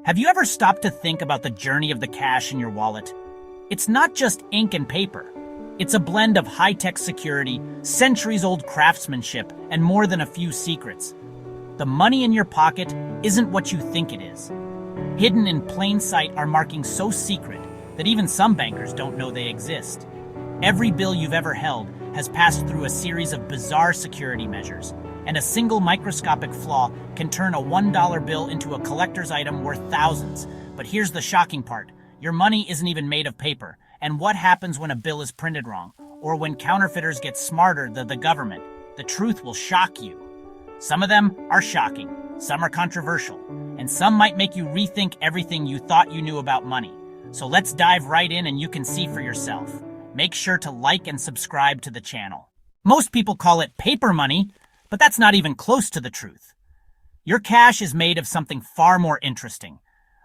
Have you ever stopped to think about the journey of the cash in your wallet? It's not just ink and paper. It's a blend of high-tech security, centuries-old craftsmanship, and more than a few secrets. The money in your pocket isn't what you think it is. Hidden in plain sight are markings so secret that even some bankers don't know they exist. Every bill you've ever held has passed through a series of bizarre security measures, and a single microscopic flaw can turn a $1 bill into a collector's item worth thousands. But here's the shocking part. Your money isn't even made of paper. And what happens when a bill is printed wrong? Or when counterfeiters get smarter than the government? The truth will shock you. Some of them are shocking, some are controversial, and some might make you rethink everything you thought you knew about money. So let's dive right in and you can see for yourself. Make sure to like and subscribe to the channel. Most people call it paper money, but that's not even close to the truth. Your cash is made of something far more interesting.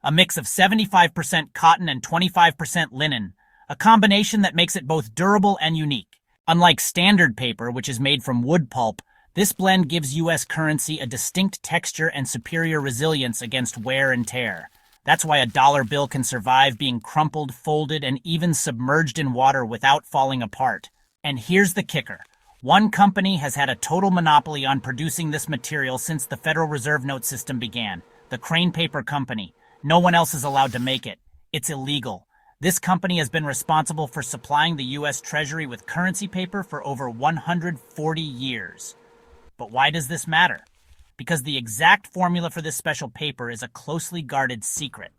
A mix of 75% cotton and 25% linen, a combination that makes it both durable and unique. Unlike standard paper, which is made from wood pulp, this blend gives U.S. currency a distinct texture and superior resilience against wear and tear. That's why a dollar bill can survive being crumpled, folded, and even submerged in water without falling apart. And here's the kicker. One company has had a total monopoly on producing this material since the Federal Reserve note system began, the Crane Paper Company. No one else is allowed to make it. It's illegal. This company has been responsible for supplying the U.S. Treasury with currency paper for over 140 years. But why does this matter? Because the exact formula for this special paper is a closely guarded secret.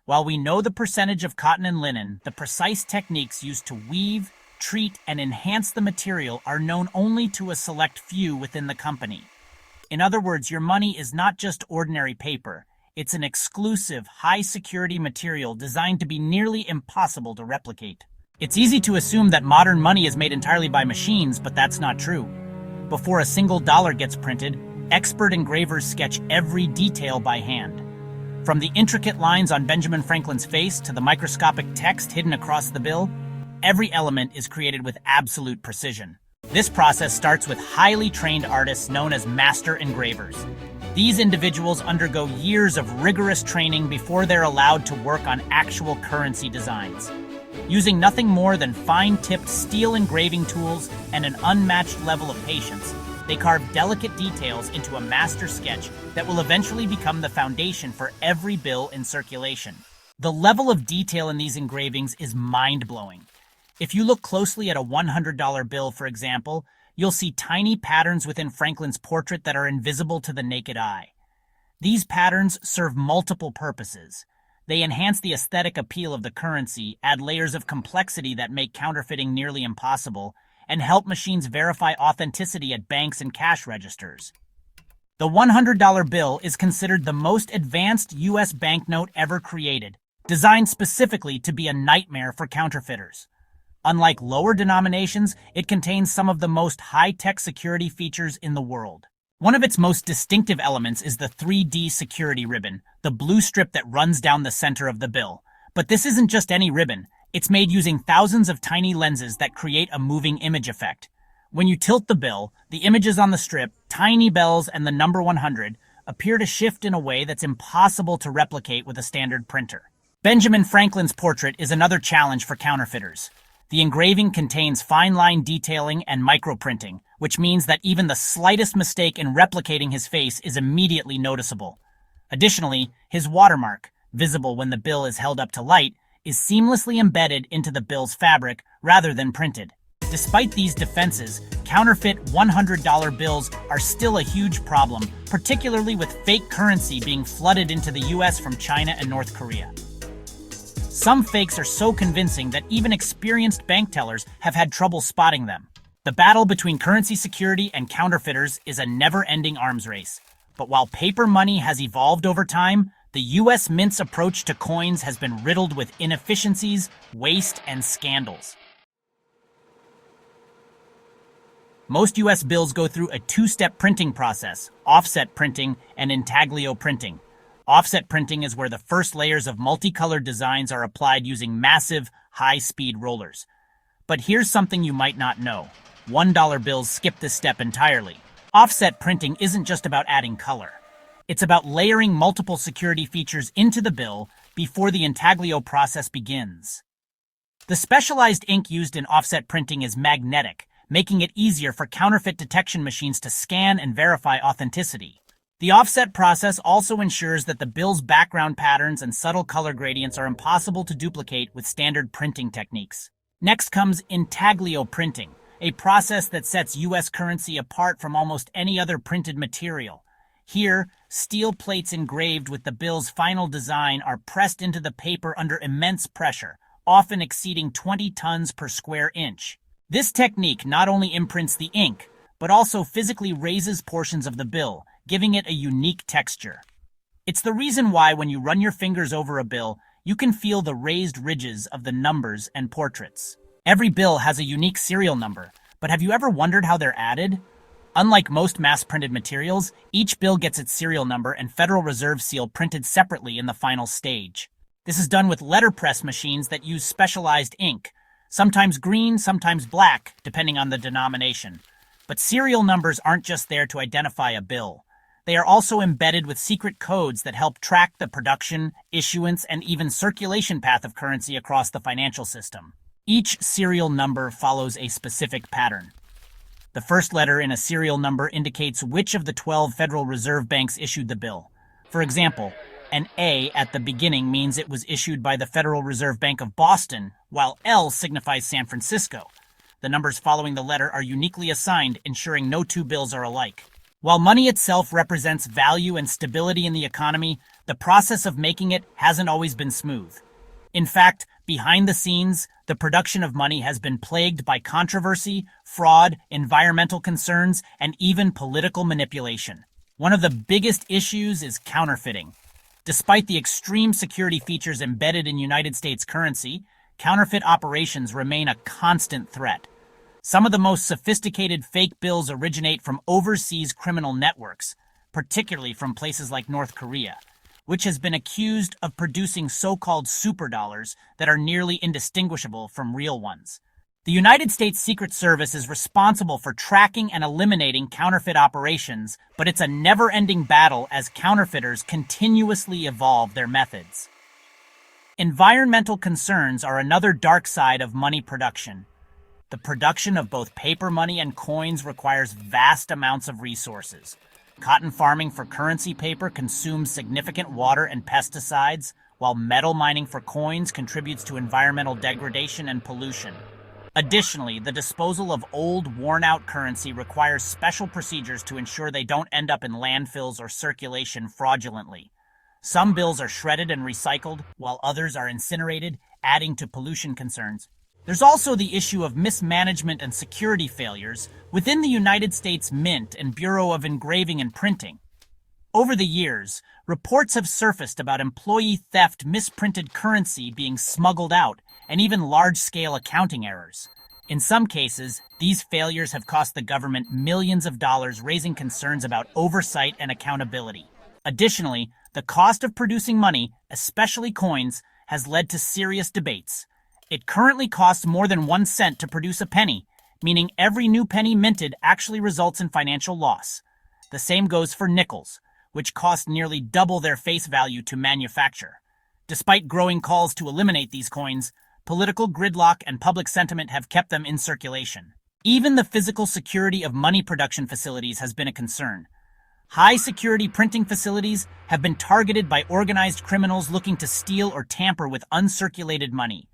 While we know the percentage of cotton and linen, the precise techniques used to weave, treat, and enhance the material are known only to a select few within the company. In other words, your money is not just ordinary paper. It's an exclusive, high-security material designed to be nearly impossible to replicate. It's easy to assume that modern money is made entirely by machines, but that's not true. Before a single dollar gets printed, expert engravers sketch every detail by hand. From the intricate lines on Benjamin Franklin's face to the microscopic text hidden across the bill, every element is created with absolute precision. This process starts with highly trained artists known as master engravers. These individuals undergo years of rigorous training before they're allowed to work on actual currency designs. Using nothing more than fine-tipped steel engraving tools and an unmatched level of patience, they carve delicate details into a master sketch that will eventually become the foundation for every bill in circulation. The level of detail in these engravings is mind-blowing. If you look closely at a $100 bill, for example, you'll see tiny patterns within Franklin's portrait that are invisible to the naked eye. These patterns serve multiple purposes. They enhance the aesthetic appeal of the currency, add layers of complexity that make counterfeiting nearly impossible, and help machines verify authenticity at banks and cash registers. The $100 bill is considered the most advanced U.S. banknote ever created, designed specifically to be a nightmare for counterfeiters. Unlike lower denominations, it contains some of the most high-tech security features in the world. One of its most distinctive elements is the 3D security ribbon, the blue strip that runs down the center of the bill. But this isn't just any ribbon. It's made using thousands of tiny lenses that create a moving image effect. When you tilt the bill, the images on the strip, tiny bells, and the number 100 appear to shift in a way that's impossible to replicate with a standard printer. Benjamin Franklin's portrait is another challenge for counterfeiters. The engraving contains fine-line detailing and microprinting, which means that even the slightest mistake in replicating his face is immediately noticeable. Additionally, his watermark, visible when the bill is held up to light, is seamlessly embedded into the bill's fabric rather than printed. Despite these defenses, counterfeit $100 bills are still a huge problem, particularly with fake currency being flooded into the U.S. from China and North Korea. Some fakes are so convincing that even experienced bank tellers have had trouble spotting them. The battle between currency security and counterfeiters is a never-ending arms race. But while paper money has evolved over time, the U.S. Mint's approach to coins has been riddled with inefficiencies, waste, and scandals. Most U.S. bills go through a two-step printing process: offset printing and intaglio printing. Offset printing is where the first layers of multicolored designs are applied using massive, high-speed rollers. But here's something you might not know. $1 bills skip this step entirely. Offset printing isn't just about adding color. It's about layering multiple security features into the bill before the intaglio process begins. The specialized ink used in offset printing is magnetic, making it easier for counterfeit detection machines to scan and verify authenticity. The offset process also ensures that the bill's background patterns and subtle color gradients are impossible to duplicate with standard printing techniques. Next comes intaglio printing, a process that sets U.S. currency apart from almost any other printed material. Here, steel plates engraved with the bill's final design are pressed into the paper under immense pressure, often exceeding 20 tons per square inch. This technique not only imprints the ink, but also physically raises portions of the bill, giving it a unique texture. It's the reason why when you run your fingers over a bill, you can feel the raised ridges of the numbers and portraits. Every bill has a unique serial number, but have you ever wondered how they're added? Unlike most mass-printed materials, each bill gets its serial number and Federal Reserve seal printed separately in the final stage. This is done with letterpress machines that use specialized ink, sometimes green, sometimes black, depending on the denomination. But serial numbers aren't just there to identify a bill. They are also embedded with secret codes that help track the production, issuance, and even circulation path of currency across the financial system. Each serial number follows a specific pattern. The first letter in a serial number indicates which of the 12 Federal Reserve banks issued the bill. For example, an A at the beginning means it was issued by the Federal Reserve Bank of Boston, while L signifies San Francisco. The numbers following the letter are uniquely assigned, ensuring no two bills are alike. While money itself represents value and stability in the economy, the process of making it hasn't always been smooth. In fact, behind the scenes, the production of money has been plagued by controversy, fraud, environmental concerns, and even political manipulation. One of the biggest issues is counterfeiting. Despite the extreme security features embedded in United States currency, counterfeit operations remain a constant threat. Some of the most sophisticated fake bills originate from overseas criminal networks, particularly from places like North Korea, which has been accused of producing so-called superdollars that are nearly indistinguishable from real ones. The United States Secret Service is responsible for tracking and eliminating counterfeit operations, but it's a never-ending battle as counterfeiters continuously evolve their methods. Environmental concerns are another dark side of money production. The production of both paper money and coins requires vast amounts of resources. Cotton farming for currency paper consumes significant water and pesticides, while metal mining for coins contributes to environmental degradation and pollution. Additionally, the disposal of old, worn-out currency requires special procedures to ensure they don't end up in landfills or circulation fraudulently. Some bills are shredded and recycled, while others are incinerated, adding to pollution concerns. There's also the issue of mismanagement and security failures within the United States Mint and Bureau of Engraving and Printing. Over the years, reports have surfaced about employee theft, misprinted currency being smuggled out, and even large-scale accounting errors. In some cases, these failures have cost the government millions of dollars, raising concerns about oversight and accountability. Additionally, the cost of producing money, especially coins, has led to serious debates. It currently costs more than 1 cent to produce a penny, meaning every new penny minted actually results in financial loss. The same goes for nickels, which cost nearly double their face value to manufacture. Despite growing calls to eliminate these coins, political gridlock and public sentiment have kept them in circulation. Even the physical security of money production facilities has been a concern. High-security printing facilities have been targeted by organized criminals looking to steal or tamper with uncirculated money.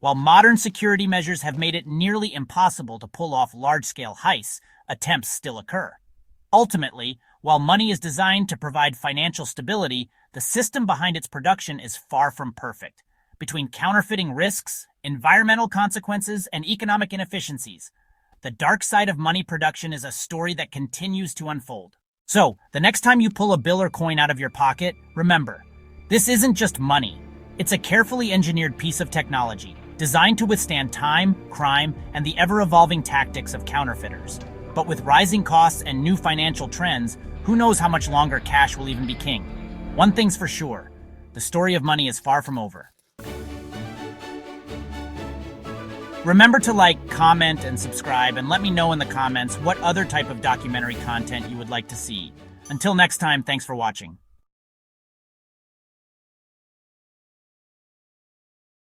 While modern security measures have made it nearly impossible to pull off large-scale heists, attempts still occur. Ultimately, while money is designed to provide financial stability, the system behind its production is far from perfect. Between counterfeiting risks, environmental consequences, and economic inefficiencies, the dark side of money production is a story that continues to unfold. So, the next time you pull a bill or coin out of your pocket, remember, this isn't just money. It's a carefully engineered piece of technology, designed to withstand time, crime, and the ever-evolving tactics of counterfeiters. But with rising costs and new financial trends, who knows how much longer cash will even be king? One thing's for sure, the story of money is far from over. Remember to like, comment, and subscribe, and let me know in the comments what other type of documentary content you would like to see. Until next time, thanks for watching.